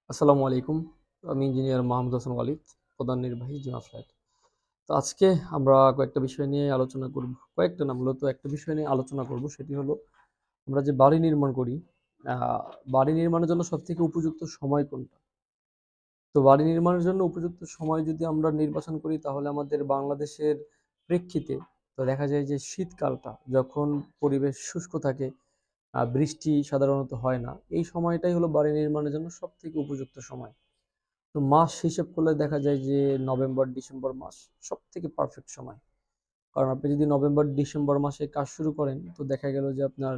আসসালামু আলাইকুম। আমি ইঞ্জিনিয়ার মাহমুদ হাসান ওয়ালিদ, প্রধান নির্বাহী জিমা ফ্ল্যাট। তো আজকে আমরা কয়েকটা বিষয় নিয়ে আলোচনা করব। কয়েকটা না, মূলত একটা বিষয় নিয়ে আলোচনা করব। সেটি হলো আমরা যে বাড়ি নির্মাণ করি, আ বাড়ি নির্মাণের জন্য সবথেকে উপযুক্ত সময় কোনটা? তো বাড়ি নির্মাণের জন্য উপযুক্ত সময় যদি আমরা নির্বাচন করি তাহলে আমাদের বাংলাদেশের প্রেক্ষিতে তো দেখা যায় যে শীতকালটা যখন পরিবেশ শুষ্ক থাকে, বৃষ্টি সাধারণত হয় না। এই সময়টাই হলো বাড়ি নির্মাণের জন্য সবথেকে উপযুক্ত সময়। তো মাস হিসেব করলে দেখা যায় যে নভেম্বর ডিসেম্বর মাস সব থেকে পারফেক্ট সময়। কারণ আপনি যদি নভেম্বর ডিসেম্বর মাসে কাজ শুরু করেন তো দেখা গেল যে আপনার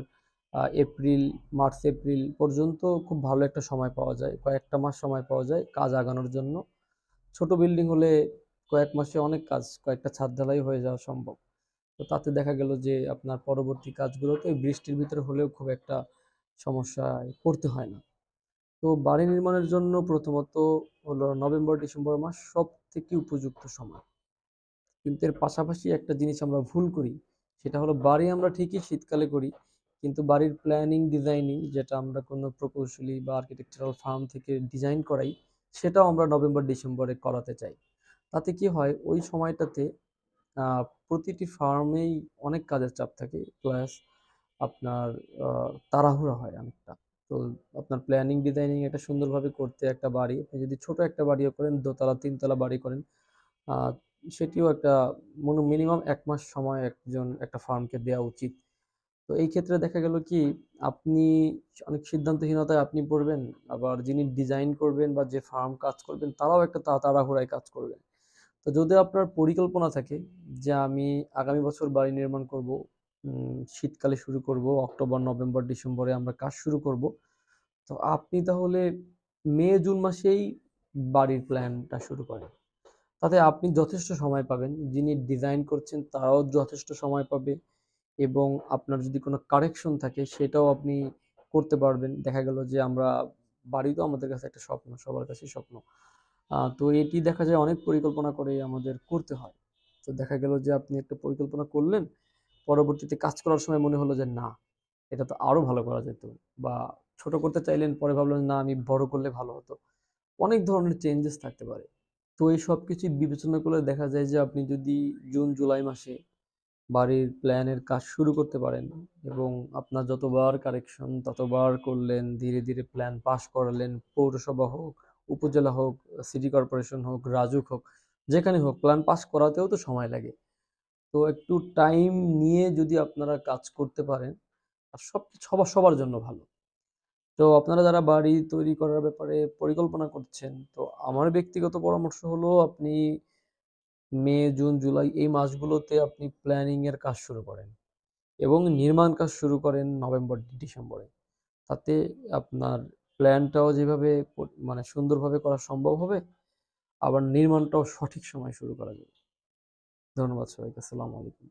এপ্রিল, মার্চ এপ্রিল পর্যন্ত খুব ভালো একটা সময় পাওয়া যায়, কয়েকটা মাস সময় পাওয়া যায় কাজ আগানোর জন্য। ছোট বিল্ডিং হলে কয়েক মাসে অনেক কাজ, কয়েকটা ছাদ ঢালাই হয়ে যাওয়া সম্ভব। তো তাতে দেখা গেল যে আপনার পরবর্তী কাজগুলোতে বৃষ্টির ভিতরে হলেও খুব একটা সমস্যায় পড়তে হয় না। তো বাড়ি নির্মাণের জন্য প্রথমত হলো নভেম্বর ডিসেম্বর মাস সব থেকে উপযুক্ত সময়। কিন্তু এর পাশাপাশি একটা জিনিস আমরা ভুল করি, সেটা হলো বাড়ি আমরা ঠিকই শীতকালে করি, কিন্তু বাড়ির প্ল্যানিং ডিজাইনিং যেটা আমরা কোনো প্রকৌশলী বা আর্কিটেকচারাল ফার্ম থেকে ডিজাইন করাই, সেটাও আমরা নভেম্বর ডিসেম্বরে করাতে চাই। তাতে কি হয়, ওই সময়টাতে প্রতিটি ফার্মেই অনেক কাজের চাপ থাকে, প্লাস আপনার তাড়াহুড়া হয় অনেকটা। তো আপনার প্ল্যানিং ডিজাইনিং এটা সুন্দরভাবে করতে একটা বাড়ি, আপনি যদি ছোট একটা বাড়িও করেন, দোতলা তিনতলা বাড়ি করেন, আহ, সেটিও একটা মিনিমাম 1 মাস সময় একজন একটা ফার্মকে দেওয়া উচিত। তো এই ক্ষেত্রে দেখা গেল কি, আপনি অনেক সিদ্ধান্তহীনতায় আপনি পড়বেন, আবার যিনি ডিজাইন করবেন বা যে ফার্ম কাজ করবেন তারাও একটা তাড়াহুড়ায় কাজ করবেন। তো যদি আপনার পরিকল্পনা থাকে যে আমি আগামী বছর বাড়ি নির্মাণ করব, শীতকালে শুরু করব, অক্টোবর নভেম্বর ডিসেম্বরে আমরা কাজ শুরু করব, তো আপনি তাহলে মে জুন মাসেই বাড়ির প্ল্যানটা শুরু করেন। তাতে আপনি যথেষ্ট সময় পাবেন, যিনি ডিজাইন করছেন তারাও যথেষ্ট সময় পাবে, এবং আপনার যদি কোনো কারেকশন থাকে সেটাও আপনি করতে পারবেন। দেখা গেল যে আমরা, বাড়ি তো আমাদের কাছে একটা স্বপ্ন, সবার কাছেই স্বপ্ন। তো এটি দেখা যায় অনেক পরিকল্পনা করে আমাদের করতে হয়। তো দেখা গেল যে আপনি একটা পরিকল্পনা করলেন, পরবর্তীতে কাজ করার সময় মনে হলো যে না, এটা তো আরো ভালো করা যেত, বা ছোট করতে চাইলেন, পরে ভাবলেন না আমি বড় করলে ভালো হতো। অনেক ধরনের চেঞ্জেস থাকতে পারে। তো এই সব কিছু বিবেচনা করলে দেখা যায় যে আপনি যদি জুন জুলাই মাসে বাড়ির প্ল্যানের কাজ শুরু করতে পারেন, এবং আপনার যতবার কারেকশন ততবার করলেন, ধীরে ধীরে প্ল্যান পাস করালেন, পৌরসভা হোক, উপজেলা হোক, সিটি কর্পোরেশন হোক, রাজুক হোক, যেখানে হোক, প্ল্যান পাস করাতেও তো সময় লাগে। তো একটু টাইম নিয়ে যদি আপনারা কাজ করতে পারেন, আর সব সবার সবার জন্য ভালো। তো আপনারা যারা বাড়ি তৈরি করার ব্যাপারে পরিকল্পনা করছেন, তো আমার ব্যক্তিগত পরামর্শ হলো আপনি মে জুন জুলাই এই মাসগুলোতে আপনি প্ল্যানিং এর কাজ শুরু করেন, এবং নির্মাণ কাজ শুরু করেন নভেম্বর ডিসেম্বরে। তাতে আপনার প্ল্যানটাও যেভাবে মানে সুন্দরভাবে করা সম্ভব হবে, আবার নির্মাণটাও সঠিক সময় শুরু করা যাবে। ধন্যবাদ সবাইকে। আসসালামু আলাইকুম।